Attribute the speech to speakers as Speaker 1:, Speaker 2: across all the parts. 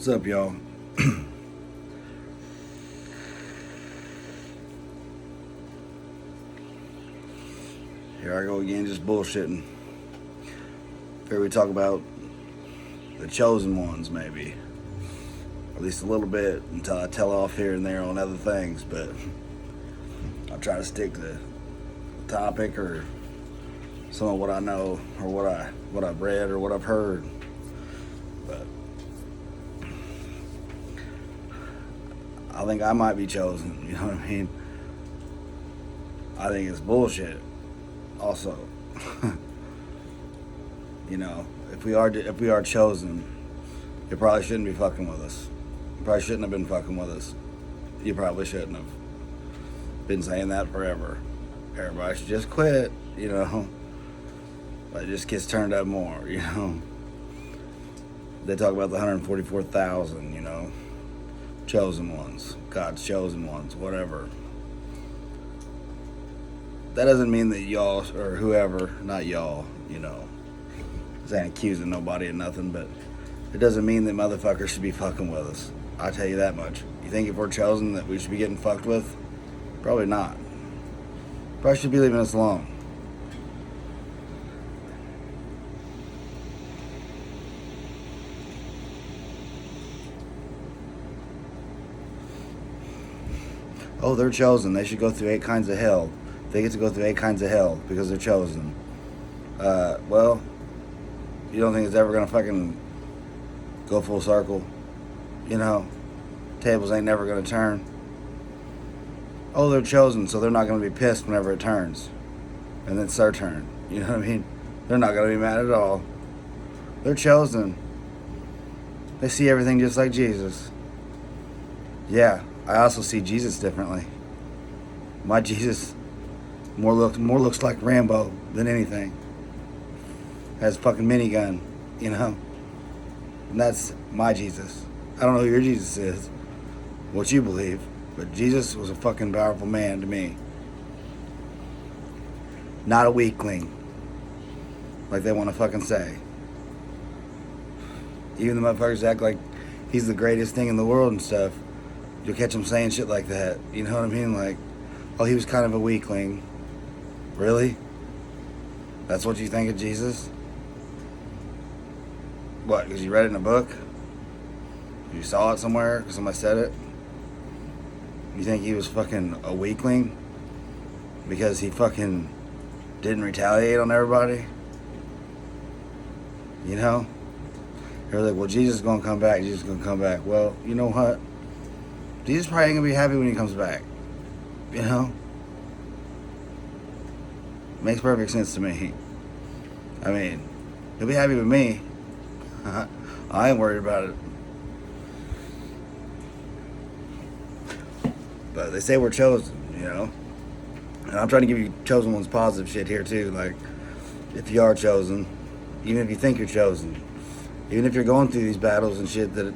Speaker 1: What's up, y'all? Here I go again, just bullshitting. Here we talk about the chosen ones, maybe. At least a little bit, until I tell off here and there on other things, but I'll try to stick to the topic or some of what I know or what I've read or what I've heard. But I think I might be chosen, you know what I mean? I think it's bullshit also. You know, if we are chosen, you probably shouldn't be fucking with us. You probably shouldn't have been fucking with us. You probably shouldn't have. Been saying that forever. Everybody should just quit, you know. But it just gets turned up more, you know. They talk about the 144,000, you know. Chosen ones. God's chosen ones, whatever. That doesn't mean that y'all, or whoever, not y'all, you know. I ain't accusing nobody of nothing, but it doesn't mean that motherfuckers should be fucking with us. I tell you that much. You think if we're chosen that we should be getting fucked with? Probably not. Probably should be leaving us alone. Oh, they're chosen. They should go through 8 kinds of hell. They get to go through 8 kinds of hell because they're chosen. Well, you don't think it's ever gonna fucking go full circle? You know, tables ain't never gonna turn. Oh, they're chosen, so they're not gonna be pissed whenever it turns, and it's their turn. You know what I mean? They're not gonna be mad at all. They're chosen. They see everything just like Jesus. Yeah, I also see Jesus differently. My Jesus more looks like Rambo than anything. Has a fucking minigun, you know? And that's my Jesus. I don't know who your Jesus is, what you believe, but Jesus was a fucking powerful man to me. Not a weakling, like they want to fucking say. Even the motherfuckers act like he's the greatest thing in the world and stuff. You'll catch them saying shit like that. You know what I mean? Like, oh, he was kind of a weakling. Really? That's what you think of Jesus? What, because you read it in a book? You saw it somewhere because somebody said it? You think he was fucking a weakling? Because he fucking didn't retaliate on everybody? You know? They're like, well, Jesus is going to come back. Jesus is going to come back. Well, you know what? Jesus probably ain't going to be happy when he comes back. You know? Makes perfect sense to me. I mean, he'll be happy with me. I ain't worried about it. But they say we're chosen, you know? And I'm trying to give you chosen ones positive shit here too. Like, if you are chosen, even if you think you're chosen, even if you're going through these battles and shit that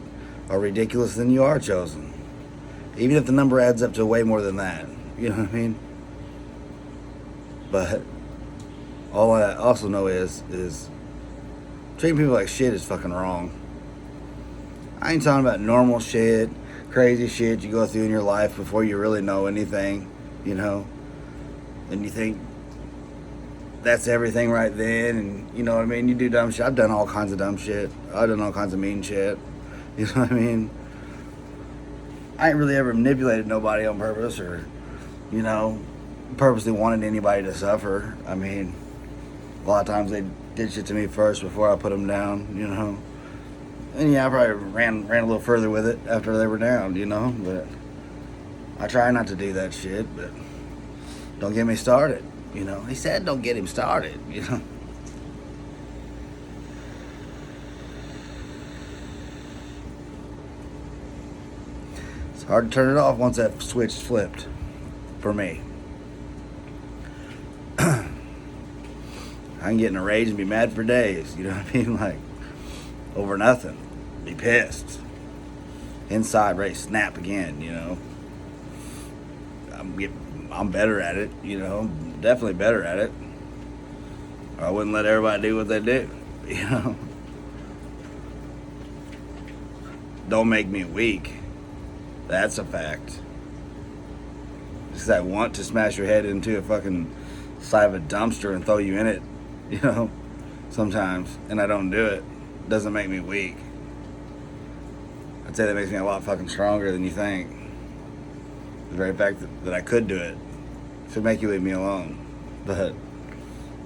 Speaker 1: are ridiculous, then you are chosen. Even if the number adds up to way more than that. You know what I mean? But all I also know is treating people like shit is fucking wrong. I ain't talking about normal shit, crazy shit you go through in your life before you really know anything, you know? And you think that's everything right then, and you know what I mean? You do dumb shit. I've done all kinds of dumb shit. I've done all kinds of mean shit. You know what I mean? I ain't really ever manipulated nobody on purpose or, you know, purposely wanted anybody to suffer. I mean, a lot of times they did shit to me first before I put them down, you know. And yeah, I probably ran a little further with it after they were down, you know. But I try not to do that shit, but don't get me started, you know. He said don't get him started, you know. It's hard to turn it off once that switch is flipped, for me. I can get in a rage and be mad for days, you know what I mean? Like, over nothing. Be pissed. Inside, ready to snap again, you know? I'm better at it, you know? Definitely better at it. Or I wouldn't let everybody do what they do, you know? don't make me weak. That's a fact. Because I want to smash your head into a fucking side of a dumpster and throw you in it, you know, sometimes, and I don't do it. Doesn't make me weak. I'd say that makes me a lot fucking stronger than you think. The very fact that I could do it should make you leave me alone. But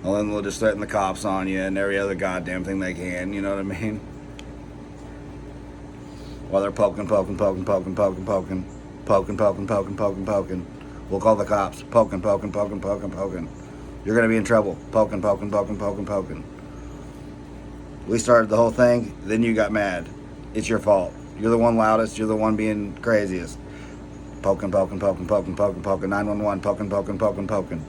Speaker 1: well, then they'll just threaten the cops on you and every other goddamn thing they can, you know what I mean? While they're poking. We'll call the cops. Poking. You're gonna be in trouble. Poking. We started the whole thing, then you got mad. It's your fault. You're the one loudest, you're the one being craziest. Poking. 911, poking.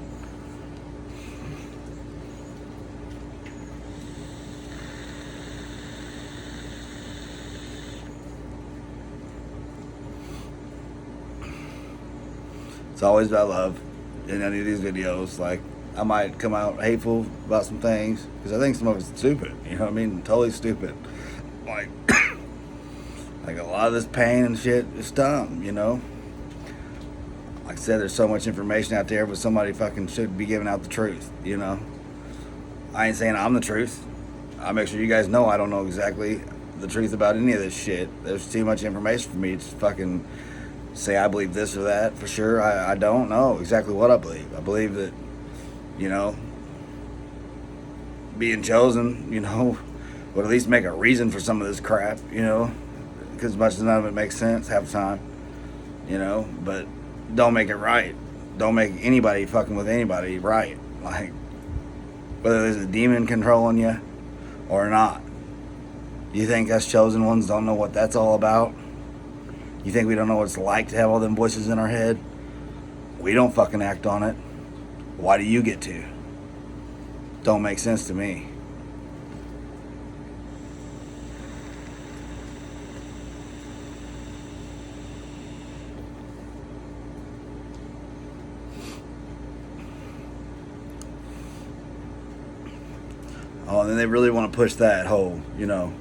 Speaker 1: It's always about love in any of these videos. Like, I might come out hateful about some things because I think some of it's stupid. You know what I mean? Totally stupid. Like, like a lot of this pain and shit is dumb, you know? Like I said, there's so much information out there, but somebody fucking should be giving out the truth, you know? I ain't saying I'm the truth. I make sure you guys know I don't know exactly the truth about any of this shit. There's too much information for me to fucking say I believe this or that for sure. I don't know exactly what I believe. I believe that, you know, being chosen, you know, would at least make a reason for some of this crap, you know, because much as none of it makes sense half the time, you know, but don't make it right. Don't make anybody fucking with anybody right. Like, whether there's a demon controlling you or not. You think us chosen ones don't know what that's all about? You think we don't know what it's like to have all them voices in our head? We don't fucking act on it. Why do you get to? Don't make sense to me. Oh, and then they really want to push that whole, you know,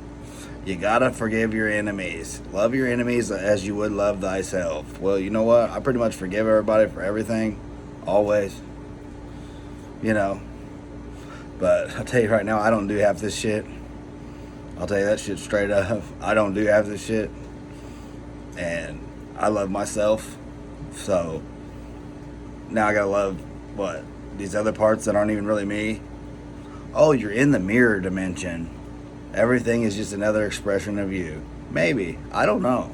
Speaker 1: you gotta forgive your enemies. Love your enemies as you would love thyself. Well, you know what? I pretty much forgive everybody for everything. Always. You know. But I'll tell you right now, I don't do half this shit. I'll tell you that shit straight up. I don't do half this shit. And I love myself. So now I gotta love, what? These other parts that aren't even really me. Oh, you're in the mirror dimension. Everything is just another expression of you. Maybe. I don't know.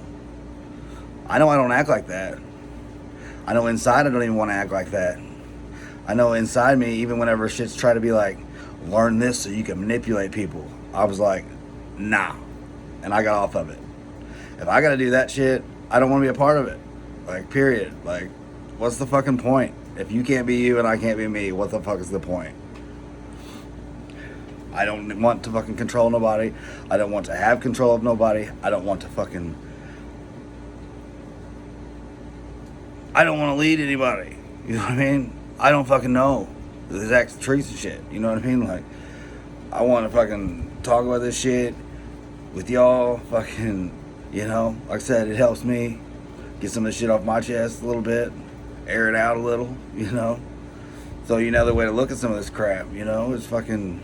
Speaker 1: I know I don't act like that. I know inside I don't even want to act like that. I know inside me, even whenever shit's try to be like, learn this so you can manipulate people, I was like, nah. And I got off of it. If I gotta do that shit, I don't want to be a part of it. Like, period. Like, what's the fucking point? If you can't be you and I can't be me, what the fuck is the point? I don't want to fucking control nobody. I don't want to have control of nobody. I don't want to fucking... I don't want to lead anybody. You know what I mean? I don't fucking know the exact truth of shit. You know what I mean? Like, I want to fucking talk about this shit with y'all. Fucking, you know, like I said, it helps me get some of this shit off my chest a little bit. Air it out a little, you know? So, another way to look at some of this crap, you know? It's fucking...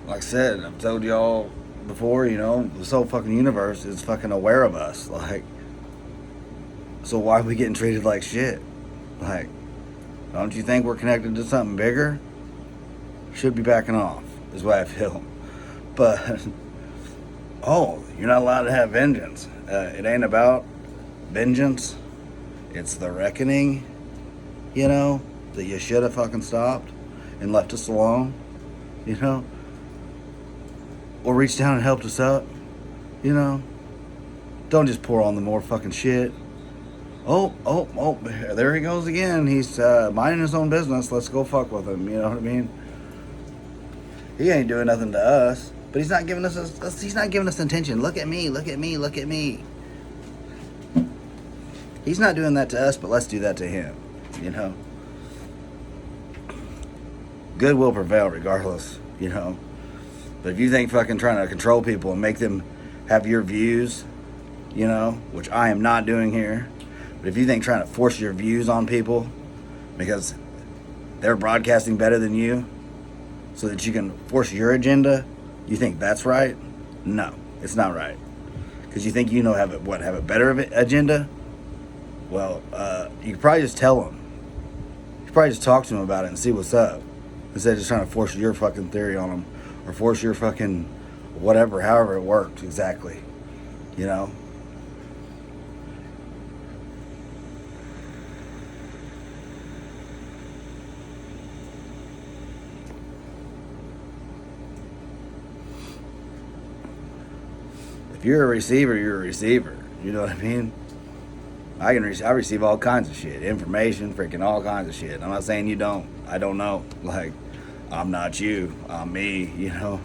Speaker 1: Like I said, I've told y'all before, you know, this whole fucking universe is fucking aware of us. Like, so why are we getting treated like shit? Like, don't you think we're connected to something bigger? Should be backing off, is what I feel. But, oh, you're not allowed to have vengeance. It ain't about vengeance. It's the reckoning, you know, that you should have fucking stopped and left us alone, you know? Or reached down and helped us up, you know? Don't just pour on the more fucking shit. Oh, there he goes again. He's minding his own business. Let's go fuck with him, you know what I mean? He ain't doing nothing to us, but he's not giving us attention. Look at me. He's not doing that to us, but let's do that to him, you know? Good will prevail regardless, you know? But if you think fucking trying to control people and make them have your views you know, which I am not doing here. But if you think trying to force your views on people because they're broadcasting better than you so that you can force your agenda, you think that's right? No, it's not right. Because you think you know have a better agenda? Well, you could probably just tell them. You could probably just talk to them about it and see what's up. Instead of just trying to force your fucking theory on them. Or force your fucking whatever, however it works exactly. You know? If you're a receiver, you're a receiver. You know what I mean? I receive all kinds of shit, information, freaking all kinds of shit. I'm not saying you don't. I don't know. Like, I'm not you. I'm me. You know,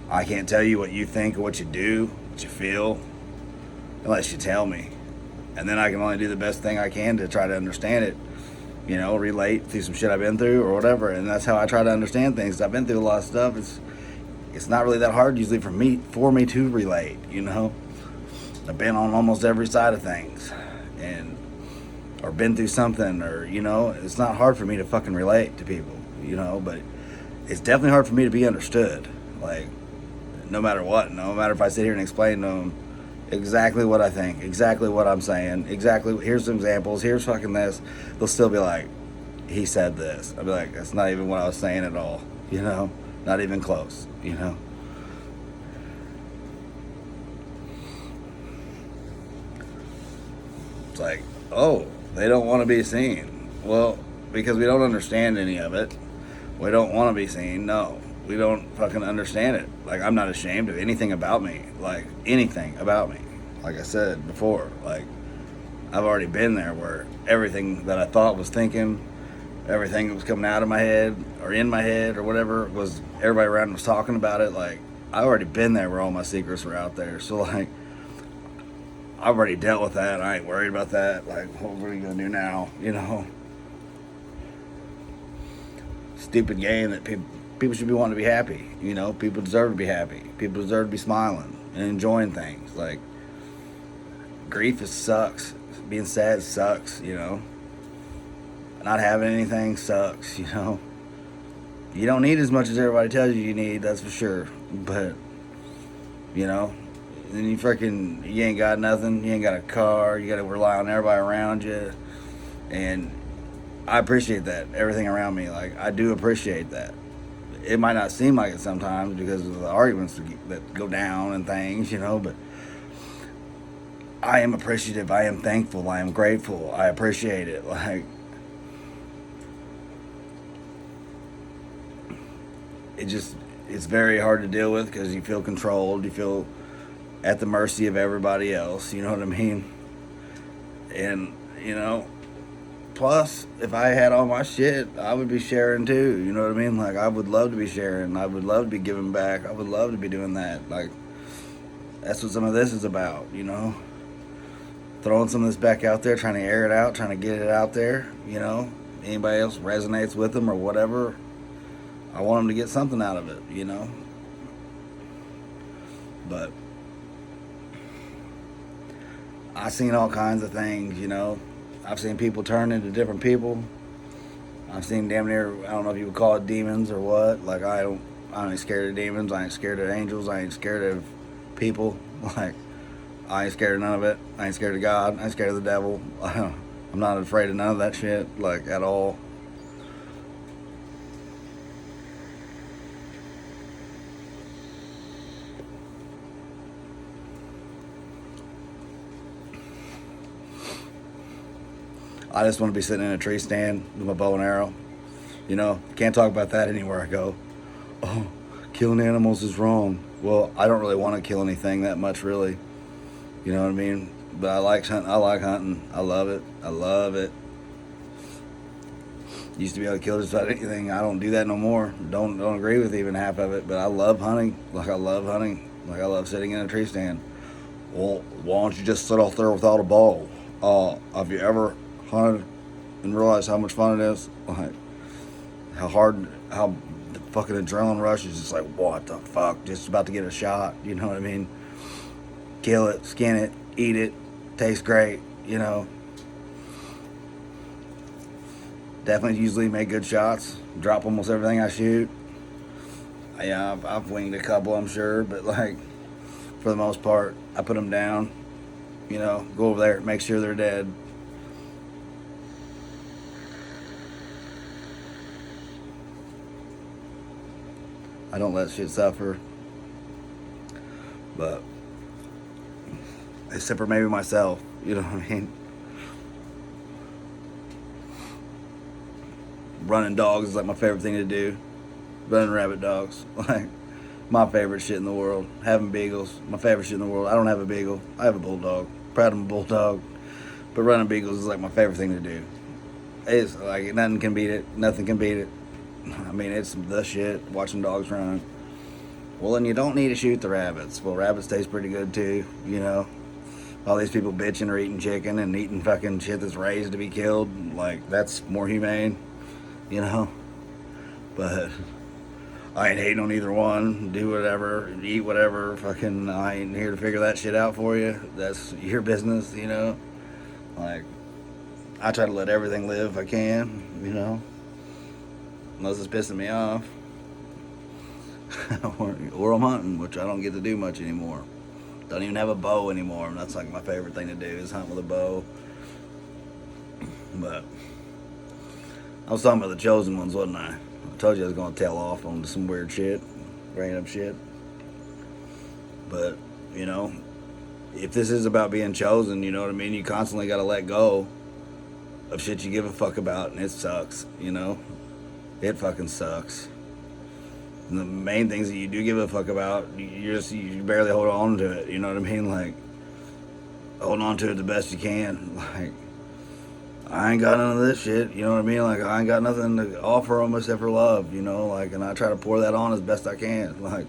Speaker 1: I can't tell you what you think or what you do, what you feel, unless you tell me. And then I can only do the best thing I can to try to understand it. You know, relate through some shit I've been through or whatever. And that's how I try to understand things. I've been through a lot of stuff. It's not really that hard usually for me to relate. You know, I've been on almost every side of things. Or been through something, or, you know, it's not hard for me to fucking relate to people, you know, but it's definitely hard for me to be understood, like, no matter what, no matter if I sit here and explain to them exactly what I think, exactly what I'm saying, exactly, here's some examples, here's fucking this, they'll still be like, he said this. I'll be like, that's not even what I was saying at all, you know, not even close, you know. It's like, oh, they don't want to be seen. Well, because we don't understand any of it. We don't want to be seen. No, we don't fucking understand it. Like, I'm not ashamed of anything about me. Like, anything about me. Like I said before, like, I've already been there where everything that I thought was thinking, everything that was coming out of my head or in my head or whatever was, everybody around was talking about it. Like, I've already been there where all my secrets were out there. So, like, I've already dealt with that. I ain't worried about that. Like, what are we gonna do now? You know, stupid game that people should be wanting to be happy. You know, people deserve to be happy. People deserve to be smiling and enjoying things. Like, grief sucks. Being sad sucks. You know, not having anything sucks. You know, you don't need as much as everybody tells you need. That's for sure. But, you know. And you ain't got nothing, you ain't got a car, you gotta rely on everybody around you. And I appreciate that, everything around me, like, I do appreciate that. It might not seem like it sometimes because of the arguments that go down and things, you know, but I am appreciative, I am thankful, I am grateful, I appreciate it, like, it's very hard to deal with because you feel controlled, you feel at the mercy of everybody else, you know what I mean? And, you know, plus, if I had all my shit, I would be sharing too, you know what I mean? Like, I would love to be sharing, I would love to be giving back, I would love to be doing that. Like, that's what some of this is about, you know? Throwing some of this back out there, trying to air it out, trying to get it out there, you know? Anybody else resonates with them or whatever, I want them to get something out of it, you know? But I've seen all kinds of things, you know. I've seen people turn into different people. I've seen damn near, I don't know if you would call it demons or what. Like, I ain't scared of demons. I ain't scared of angels. I ain't scared of people. Like, I ain't scared of none of it. I ain't scared of God. I ain't scared of the devil. I'm not afraid of none of that shit, like, at all. I just want to be sitting in a tree stand with my bow and arrow. You know, can't talk about that anywhere I go. Oh, killing animals is wrong. Well, I don't really want to kill anything that much, really. You know what I mean? But I like hunting. I love it. I love it. Used to be able to kill just about anything. I don't do that no more. Don't agree with even half of it. But I love hunting. Like, I love hunting. Like, I love sitting in a tree stand. Well, why don't you just sit off there without a bow? Have you ever hunted and realized how much fun it is? Like, how the fucking adrenaline rush is just like, what the fuck? Just about to get a shot, you know what I mean? Kill it, skin it, eat it, tastes great, you know. Definitely usually make good shots, drop almost everything I shoot. Yeah, I've winged a couple, I'm sure, but like for the most part, I put them down, you know, go over there, make sure they're dead. I don't let shit suffer, but except for maybe myself, you know what I mean? Running dogs is like my favorite thing to do. Running rabbit dogs, like my favorite shit in the world. Having beagles, my favorite shit in the world. I don't have a beagle. I have a bulldog. Proud of my bulldog. But running beagles is like my favorite thing to do. It's like nothing can beat it. Nothing can beat it. I mean, it's the shit. Watching dogs run. Well, and you don't need to shoot the rabbits. Well, rabbits taste pretty good too. You know, all these people bitching or eating chicken and eating fucking shit that's raised to be killed. Like that's more humane. You know, but I ain't hating on either one. Do whatever, eat whatever. Fucking, I ain't here to figure that shit out for you. That's your business, you know. Like, I try to let everything live if I can, you know. Unless it's pissing me off. or I'm hunting, which I don't get to do much anymore. Don't even have a bow anymore. And that's like my favorite thing to do is hunt with a bow. But I was talking about the chosen ones, wasn't I? I told you I was going to tail off on some weird shit, random shit. But, you know, if this is about being chosen, you know what I mean? You constantly got to let go of shit you give a fuck about, and it sucks, you know? It fucking sucks. And the main things that you do give a fuck about, you barely hold on to it, you know what I mean? Like, hold on to it the best you can. Like, I ain't got none of this shit, you know what I mean? Like, I ain't got nothing to offer them except for love, you know? Like, and I try to pour that on as best I can. Like,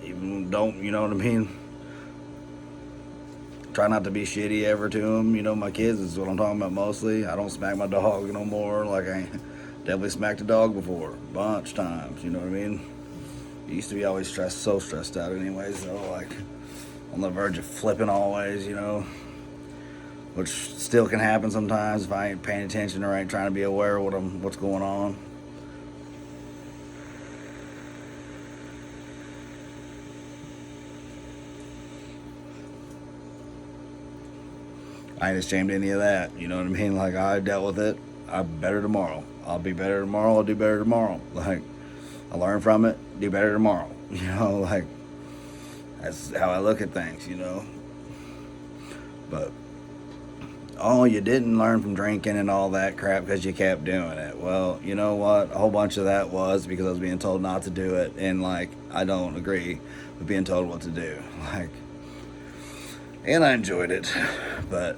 Speaker 1: even don't, you know what I mean? Try not to be shitty ever to them. You know, my kids is what I'm talking about mostly. I don't smack my dog no more. Like, I definitely smacked a dog before. A bunch times, you know what I mean? I used to be always so stressed out anyway, so, like, on the verge of flipping always, you know? Which still can happen sometimes if I ain't paying attention or ain't trying to be aware of what's going on. I ain't ashamed of any of that, you know what I mean? Like, I dealt with it. I'm better tomorrow. I'll be better tomorrow. I'll do better tomorrow. Like, I learn from it, do better tomorrow. You know, like, that's how I look at things, you know? But oh, you didn't learn from drinking and all that crap because you kept doing it. Well, you know what? A whole bunch of that was because I was being told not to do it. And, like, I don't agree with being told what to do. Like, and I enjoyed it. But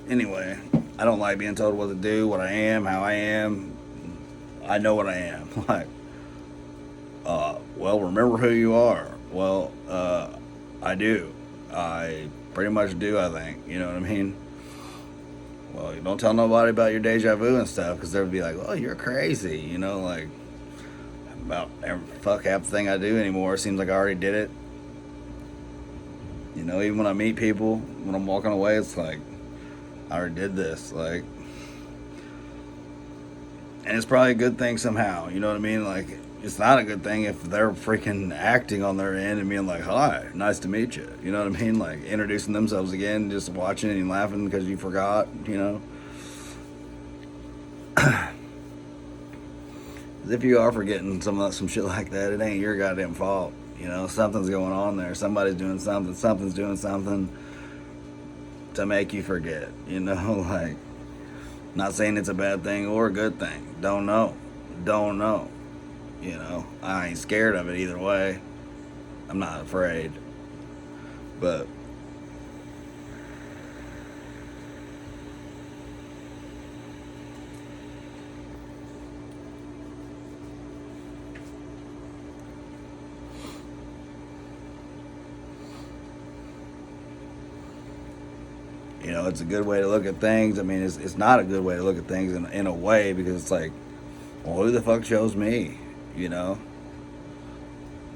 Speaker 1: anyway, I don't like being told what to do, what I am, how I am. I know what I am. Like, well, remember who you are. Well, I do. I pretty much do, I think. You know what I mean? Well, you don't tell nobody about your deja vu and stuff because they'll be like, oh, you're crazy, you know, like, about fuck half the thing I do anymore. It seems like I already did it. You know, even when I meet people, when I'm walking away, it's like, I already did this, like, and it's probably a good thing somehow, you know what I mean? Like, it's not a good thing if they're freaking acting on their end and being like, hi, nice to meet you. You know what I mean? Like, introducing themselves again, just watching and laughing because you forgot, you know? If you are forgetting some shit like that, it ain't your goddamn fault. You know, something's going on there. Somebody's doing something. Something's doing something to make you forget. You know, like, not saying it's a bad thing or a good thing. Don't know. You know, I ain't scared of it either way. I'm not afraid. But you know, it's a good way to look at things. I mean, it's not a good way to look at things in a way because it's like, well, who the fuck chose me? You know?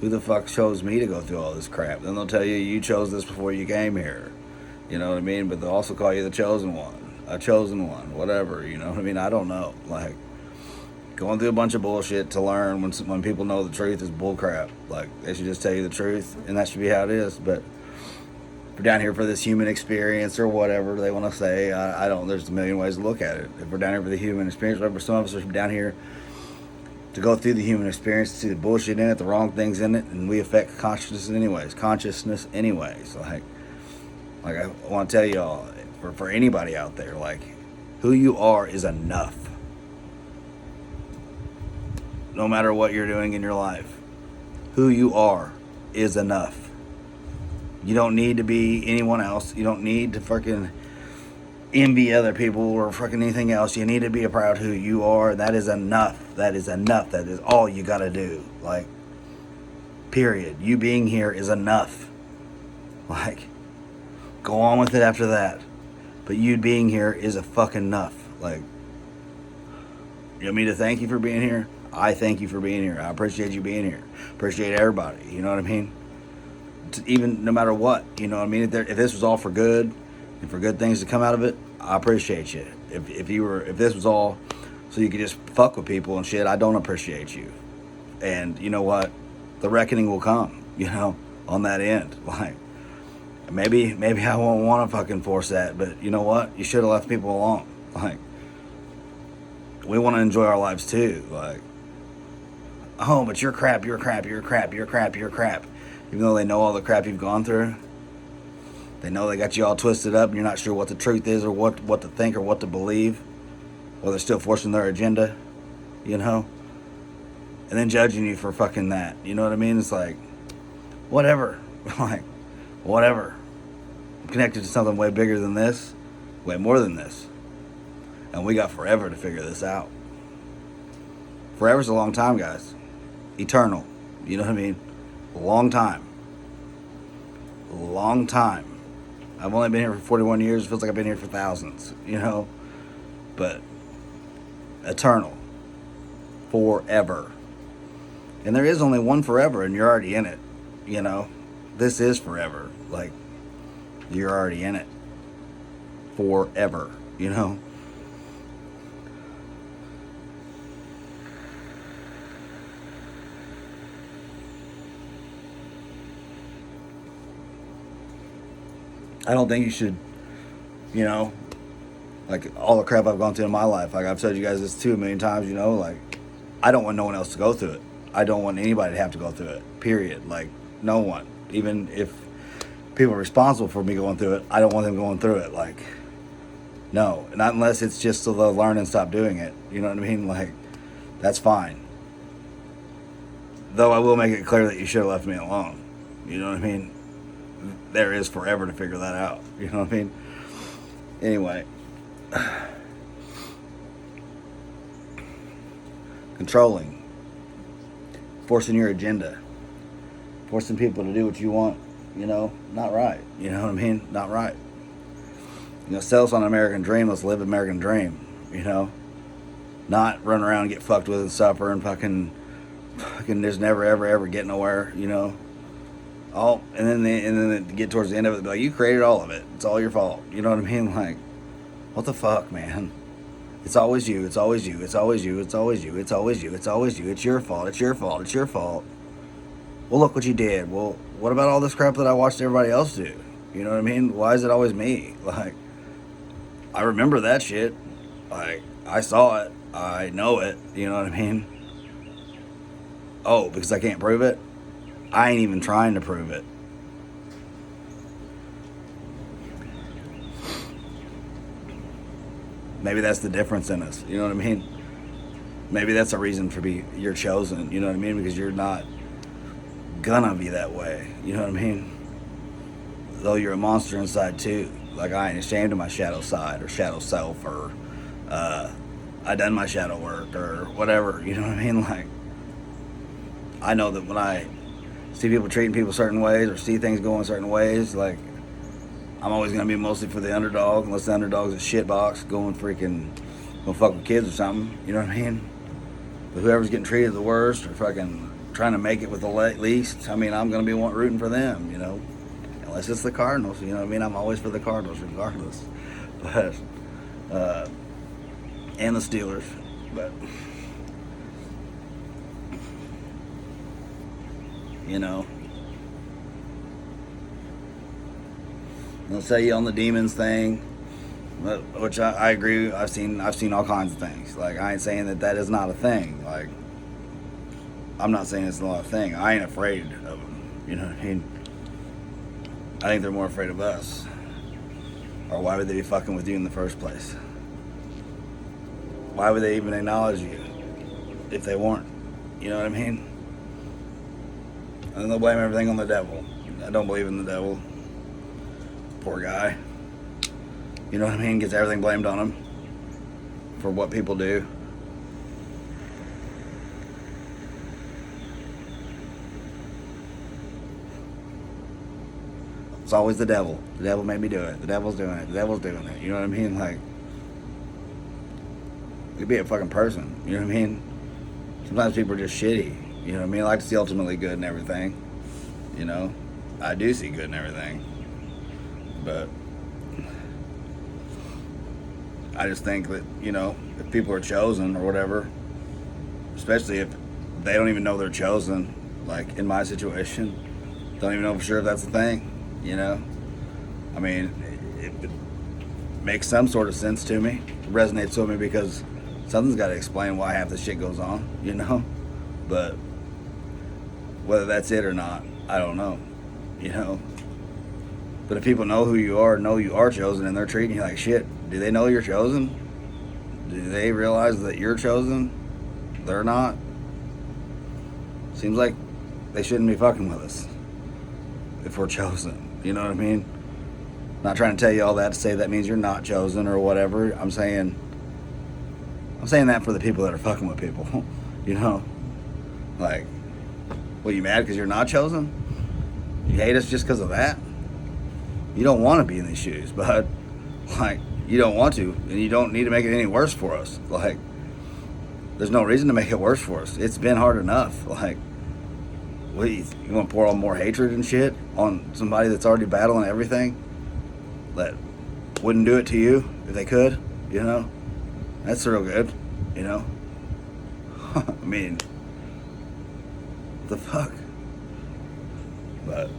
Speaker 1: Who the fuck chose me to go through all this crap? Then they'll tell you, you chose this before you came here. You know what I mean? But they'll also call you the chosen one, a chosen one, whatever. You know what I mean? I don't know. Like, going through a bunch of bullshit to learn when people know the truth is bullcrap. Like, they should just tell you the truth, and that should be how it is. But if we're down here for this human experience or whatever they want to say, I don't. There's a million ways to look at it. If we're down here for the human experience, whatever, some of us are down here to go through the human experience, to see the bullshit in it, the wrong things in it, and we affect consciousness anyways. Like I want to tell y'all, for anybody out there, like, who you are is enough. No matter what you're doing in your life, who you are is enough. You don't need to be anyone else. You don't need to fucking envy other people or fucking anything else. You need to be proud who you are. That is enough. That is enough. That is all you gotta do. Like, period. You being here is enough. Like, go on with it after that. But you being here is a fucking enough. Like, you want me to thank you for being here? I thank you for being here. I appreciate you being here. Appreciate everybody. You know what I mean? Even no matter what. You know what I mean? If this was all for good, and for good things to come out of it, I appreciate you. If this was all so you could just fuck with people and shit, I don't appreciate you. And you know what? The reckoning will come, you know, on that end. Like, maybe I won't want to fucking force that, but you know what? You should have left people alone. Like, we want to enjoy our lives too. Like, oh, but you're crap. Even though they know all the crap you've gone through. They know they got you all twisted up and you're not sure what the truth is or what to think or what to believe. Or they're still forcing their agenda, you know? And then judging you for fucking that. You know what I mean? It's like, whatever. Like, whatever. I'm connected to something way bigger than this. Way more than this. And we got forever to figure this out. Forever's a long time, guys. Eternal. You know what I mean? A long time. A long time. I've only been here for 41 years. It feels like I've been here for thousands, you know? But eternal. Forever. And there is only one forever, and you're already in it, you know? This is forever. Like, you're already in it. Forever, you know? I don't think you should, you know, like all the crap I've gone through in my life. Like I've told you guys this too a million times, you know, like I don't want no one else to go through it. I don't want anybody to have to go through it, period. Like, no one. Even if people are responsible for me going through it, I don't want them going through it. Like, no. Not unless it's just so they'll learn and stop doing it. You know what I mean? Like, that's fine. Though I will make it clear that you should have left me alone. You know what I mean? There is forever to figure that out. You know what I mean? Anyway. Controlling. Forcing your agenda. Forcing people to do what you want. You know? Not right. You know what I mean? Not right. You know, sell us on an American dream. Let's live an American dream. You know? Not run around and get fucked with and suffer and fucking just never ever get nowhere. You know? Oh, and then they get towards the end of it, like, you created all of it. It's all your fault. You know what I mean? Like, what the fuck, man? It's always you. It's always you. It's always you. It's always you. It's always you. It's always you. It's your fault. It's your fault. It's your fault. Well, look what you did. Well, what about all this crap that I watched everybody else do? You know what I mean? Why is it always me? Like, I remember that shit. Like, I saw it. I know it. You know what I mean? Oh, because I can't prove it? I ain't even trying to prove it. Maybe that's the difference in us. You know what I mean? Maybe that's a reason for you're chosen. You know what I mean? Because you're not gonna be that way. You know what I mean? Though you're a monster inside too. Like, I ain't ashamed of my shadow side or shadow self or I done my shadow work or whatever. You know what I mean? Like, I know that when I see people treating people certain ways or see things going certain ways, like, I'm always going to be mostly for the underdog, unless the underdog's a shitbox going fuck with kids or something, you know what I mean? But whoever's getting treated the worst or fucking trying to make it with the least, I mean, I'm going to be rooting for them, you know. Unless it's the Cardinals, you know what I mean? I'm always for the Cardinals regardless. But, and the Steelers. But, you know. They'll say you on the demons thing, which I agree. I've seen all kinds of things. Like, I ain't saying that is not a thing. Like, I'm not saying it's not a thing. I ain't afraid of them. You know what I mean? I think they're more afraid of us. Or why would they be fucking with you in the first place? Why would they even acknowledge you if they weren't? You know what I mean? And then they'll blame everything on the devil. I don't believe in the devil. Poor guy. You know what I mean? Gets everything blamed on him for what people do. It's always the devil. The devil made me do it. The devil's doing it. The devil's doing it. You know what I mean? Like, you be a fucking person. You know what I mean? Sometimes people are just shitty. You know what I mean? I like to see ultimately good and everything. You know? I do see good and everything. But I just think that, you know, if people are chosen or whatever, especially if they don't even know they're chosen, like in my situation, don't even know for sure if that's the thing, you know? I mean, it makes some sort of sense to me. It resonates with me because something's got to explain why half this shit goes on, you know? But whether that's it or not, I don't know, you know? But if people know who you are chosen, and they're treating you like shit, do they know you're chosen? Do they realize that you're chosen? They're not. Seems like they shouldn't be fucking with us if we're chosen. You know what I mean? Not trying to tell you all that to say that means you're not chosen or whatever. I'm saying that for the people that are fucking with people. You know? Like, well, you mad because you're not chosen? You hate us just because of that? You don't want to be in these shoes, but like, you don't want to, and you don't need to make it any worse for us. Like, there's no reason to make it worse for us. It's been hard enough. Like, what, you want to pour all more hatred and shit on somebody that's already battling everything that wouldn't do it to you if they could, you know? That's real good, you know? I mean, what the fuck? But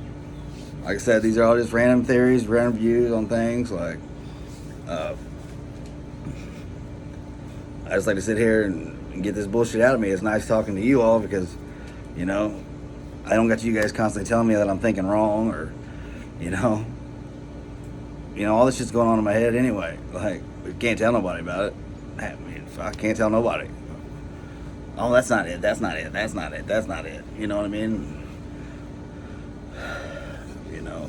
Speaker 1: like I said, these are all just random theories, random views on things. Like, I just like to sit here and get this bullshit out of me. It's nice talking to you all because, you know, I don't got you guys constantly telling me that I'm thinking wrong or, you know, all this shit's going on in my head anyway. Like, we can't tell nobody about it. I mean, I can't tell nobody. Oh, that's not it. That's not it. That's not it. That's not it. You know what I mean?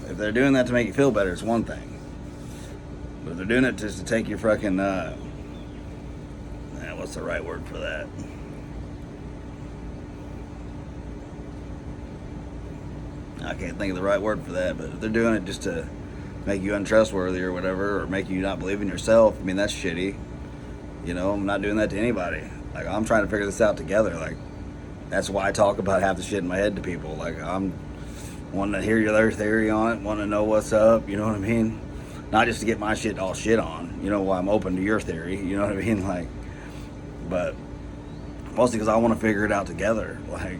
Speaker 1: If they're doing that to make you feel better, it's one thing. But if they're doing it just to take your fucking, what's the right word for that? I can't think of the right word for that, but if they're doing it just to make you untrustworthy or whatever, or make you not believe in yourself, I mean, that's shitty. You know, I'm not doing that to anybody. Like, I'm trying to figure this out together. Like, that's why I talk about half the shit in my head to people. Like, I'm wanting to hear their theory on it, wanting to know what's up, you know what I mean? Not just to get my shit all shit on, you know, while I'm open to your theory, you know what I mean? Like, but mostly because I want to figure it out together. Like,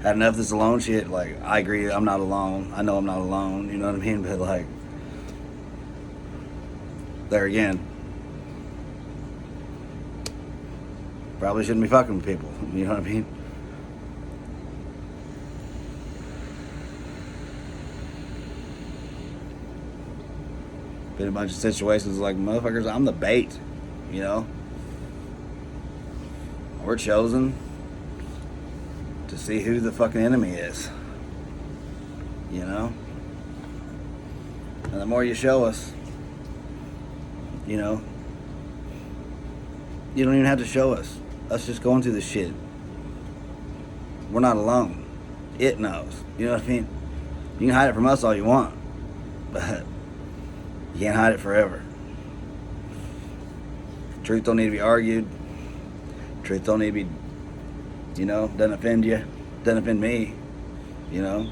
Speaker 1: had enough of this alone shit. Like, I agree, I'm not alone. I know I'm not alone, you know what I mean? But, like, there again, probably shouldn't be fucking with people, you know what I mean? Been a bunch of situations like, motherfuckers, I'm the bait, you know? We're chosen to see who the fucking enemy is, you know? And the more you show us, you know, you don't even have to show us. Us just going through this shit. We're not alone. It knows. You know what I mean? You can hide it from us all you want, but you can't hide it forever. Truth don't need to be argued. Truth don't need to be, you know, doesn't offend you. Doesn't offend me, you know.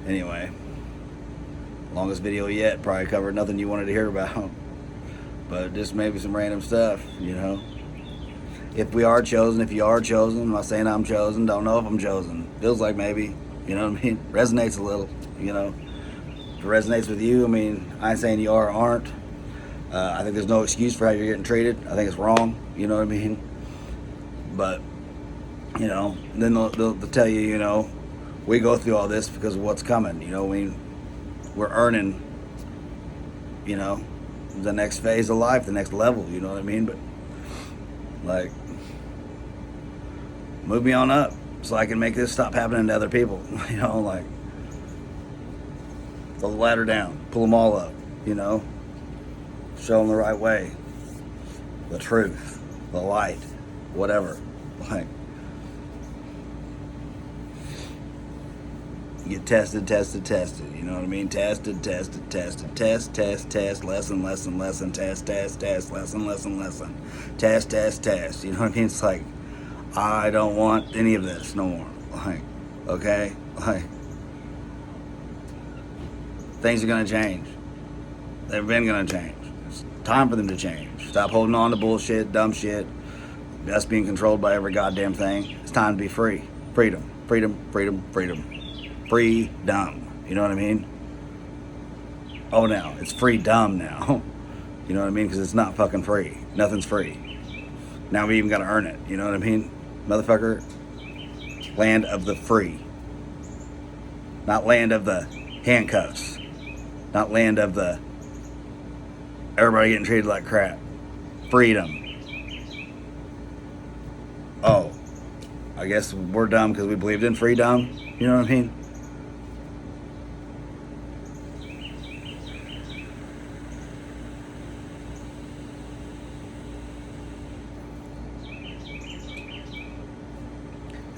Speaker 1: Anyway, longest video yet. Probably covered nothing you wanted to hear about, but just maybe some random stuff, you know. If we are chosen, if you are chosen, I'm not saying I'm chosen. Don't know if I'm chosen. Feels like maybe, you know what I mean. Resonates a little, you know. If it resonates with you, I mean, I ain't saying you are or aren't. I think there's no excuse for how you're getting treated. I think it's wrong, you know what I mean. But, you know, then they'll tell you, you know, we go through all this because of what's coming. You know, we're earning, you know, the next phase of life, the next level. You know what I mean? But like, move me on up so I can make this stop happening to other people. You know, like, throw the ladder down, pull them all up. You know, show them the right way, the truth, the light, whatever. Like, get tested, you know what I mean? Tested, test, lesson, test, lesson, test, you know what I mean? It's like, I don't want any of this no more. Like, okay? Like, things are gonna change. They've been gonna change. It's time for them to change. Stop holding on to bullshit, dumb shit, us being controlled by every goddamn thing. It's time to be free. Freedom. Freedom. You know what I mean? Oh, now it's freedom now. You know what I mean? Because it's not fucking free. Nothing's free. Now we even got to earn it. You know what I mean? Motherfucker. Land of the free. Not land of the handcuffs. Not land of the everybody getting treated like crap. Freedom. Oh, I guess we're dumb because we believed in freedom. You know what I mean?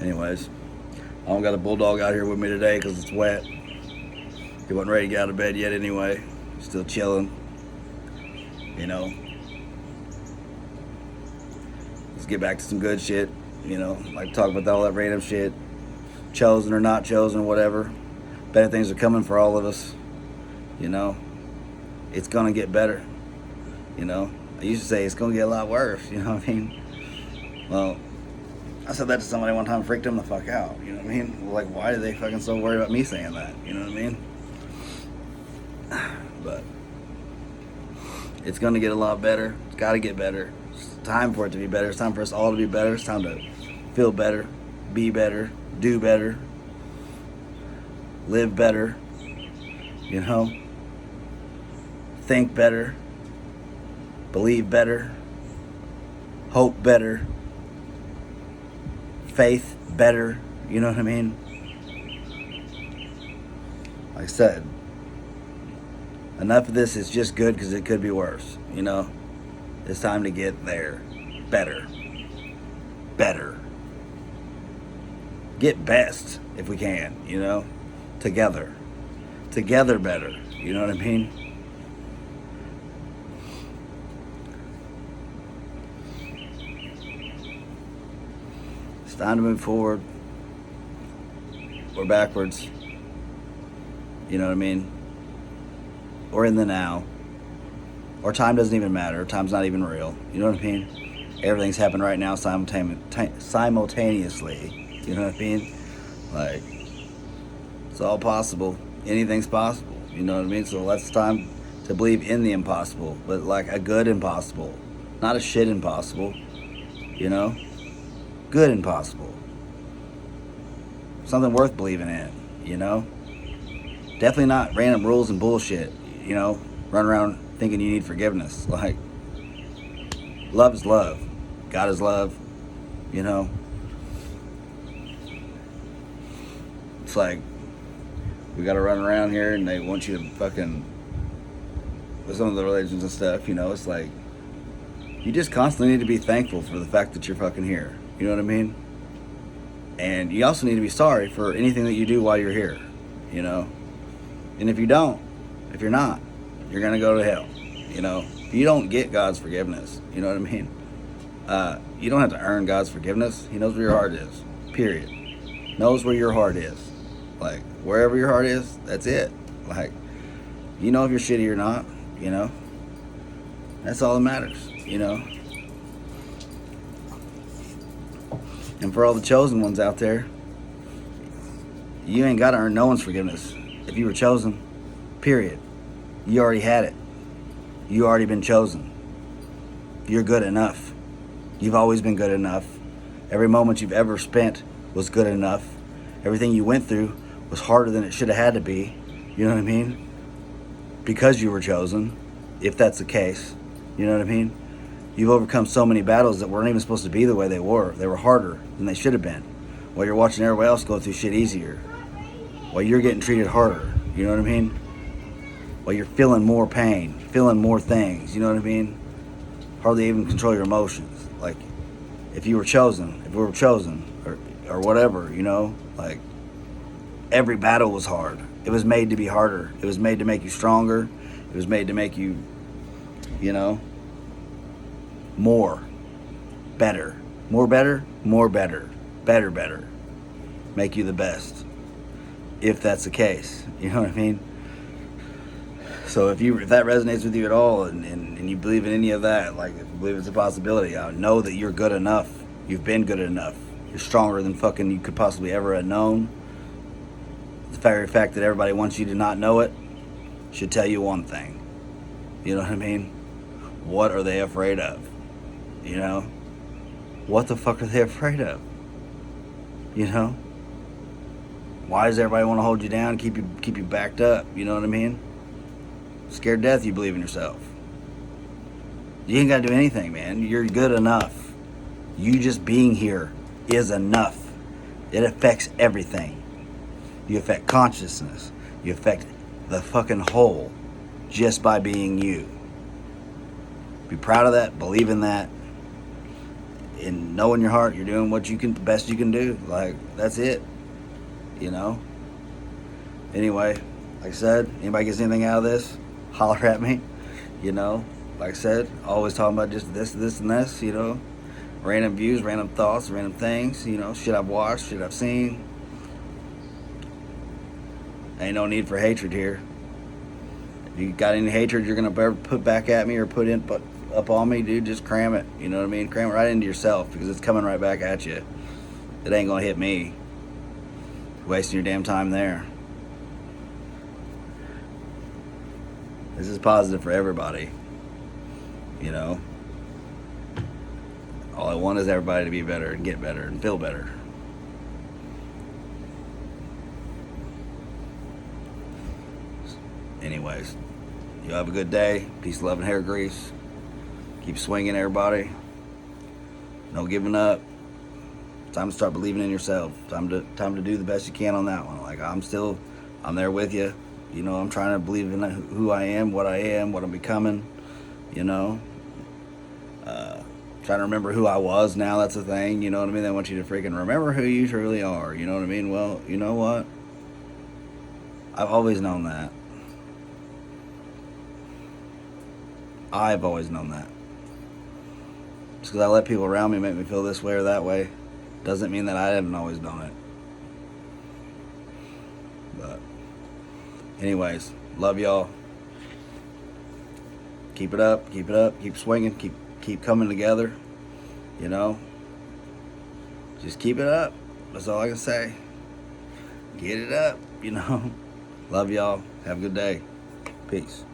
Speaker 1: Anyways, I don't got a bulldog out here with me today because it's wet. He wasn't ready to get out of bed yet anyway. Still chilling. You know. Let's get back to some good shit. You know, like talk about all that random shit. Chosen or not chosen, whatever. Better things are coming for all of us. You know. It's gonna get better. You know. I used to say it's gonna get a lot worse. You know what I mean? Well, I said that to somebody one time, freaked them the fuck out. You know what I mean? Like, why are they fucking so worried about me saying that? You know what I mean? But it's going to get a lot better. It's got to get better. It's time for it to be better. It's time for us all to be better. It's time to feel better, be better, do better, live better, you know? Think better, believe better, hope better, faith better, you know what I mean? Like I said, enough of this is just good because it could be worse, you know? It's time to get there. Better. Get best if we can, you know? Together better, you know what I mean? It's time to move forward or backwards, you know what I mean? Or in the now, or time doesn't even matter. Time's not even real. You know what I mean? Everything's happening right now simultaneously. You know what I mean? Like, it's all possible. Anything's possible. You know what I mean? So that's time to believe in the impossible, but like a good impossible, not a shit impossible. You know, good impossible. Something worth believing in. You know, definitely not random rules and bullshit. You know, run around thinking you need forgiveness. Like, love is love. God is love. You know, it's like we gotta run around here and they want you to fucking, with some of the religions and stuff, you know, it's like you just constantly need to be thankful for the fact that you're fucking here. You know what I mean? And you also need to be sorry for anything that you do while you're here. You know? And if you don't, if you're not, you're gonna go to hell. You know? You don't get God's forgiveness. You know what I mean? You don't have to earn God's forgiveness. He knows where your heart is. Period. Knows where your heart is. Like, wherever your heart is, that's it. Like, you know if you're shitty or not, you know? That's all that matters, you know? And for all the chosen ones out there, you ain't got to earn no one's forgiveness. If you were chosen, period. You already had it. You already been chosen. You're good enough. You've always been good enough. Every moment you've ever spent was good enough. Everything you went through was harder than it should have had to be. You know what I mean? Because you were chosen, if that's the case. You know what I mean? You've overcome so many battles that weren't even supposed to be the way they were. They were harder than they should have been. While you're watching everybody else go through shit easier. While you're getting treated harder. You know what I mean? While you're feeling more pain, feeling more things. You know what I mean? Hardly even control your emotions. Like, if you were chosen, if we were chosen, or whatever, you know? Like, every battle was hard. It was made to be harder. It was made to make you stronger. It was made to make you, you know, more, better. More better, more better. Better, better. Make you the best. If that's the case. You know what I mean? So if that resonates with you at all and you believe in any of that, like, if you believe it's a possibility, I know that you're good enough. You've been good enough. You're stronger than fucking you could possibly ever have known. The very fact that everybody wants you to not know it should tell you one thing. You know what I mean? What are they afraid of? You know? What the fuck are they afraid of? You know? Why does everybody want to hold you down, keep you backed up? You know what I mean? Scared to death you believe in yourself. You ain't got to do anything, man. You're good enough. You just being here is enough. It affects everything. You affect consciousness. You affect the fucking whole just by being you. Be proud of that. Believe in that. And know in your heart you're doing what you can, the best you can do. Like, that's it. You know? Anyway, like I said, anybody gets anything out of this, holler at me. You know? Like I said, always talking about just this, and this, you know? Random views, random thoughts, random things, you know? Shit I've watched, shit I've seen. Ain't no need for hatred here. If you got any hatred you're gonna ever put back at me or put up on me, dude, just cram it. You know what I mean? Cram it right into yourself because it's coming right back at you. It ain't gonna hit me. Wasting your damn time there. This is positive for everybody. You know? All I want is everybody to be better and get better and feel better. Anyways, you have a good day. Peace, love, and hair grease. Keep swinging, everybody. No giving up. Time to start believing in yourself. Time to do the best you can on that one. Like, I'm there with you. You know, I'm trying to believe in who I am, what I'm becoming. You know, trying to remember who I was now. That's the thing. You know what I mean? They want you to freaking remember who you truly are. You know what I mean? Well, you know what? I've always known that. I've always known that. Just because I let people around me make me feel this way or that way doesn't mean that I haven't always known it. But anyways, love y'all. Keep it up, keep swinging, keep coming together. You know, just keep it up. That's all I can say. Get it up, you know. Love y'all. Have a good day. Peace.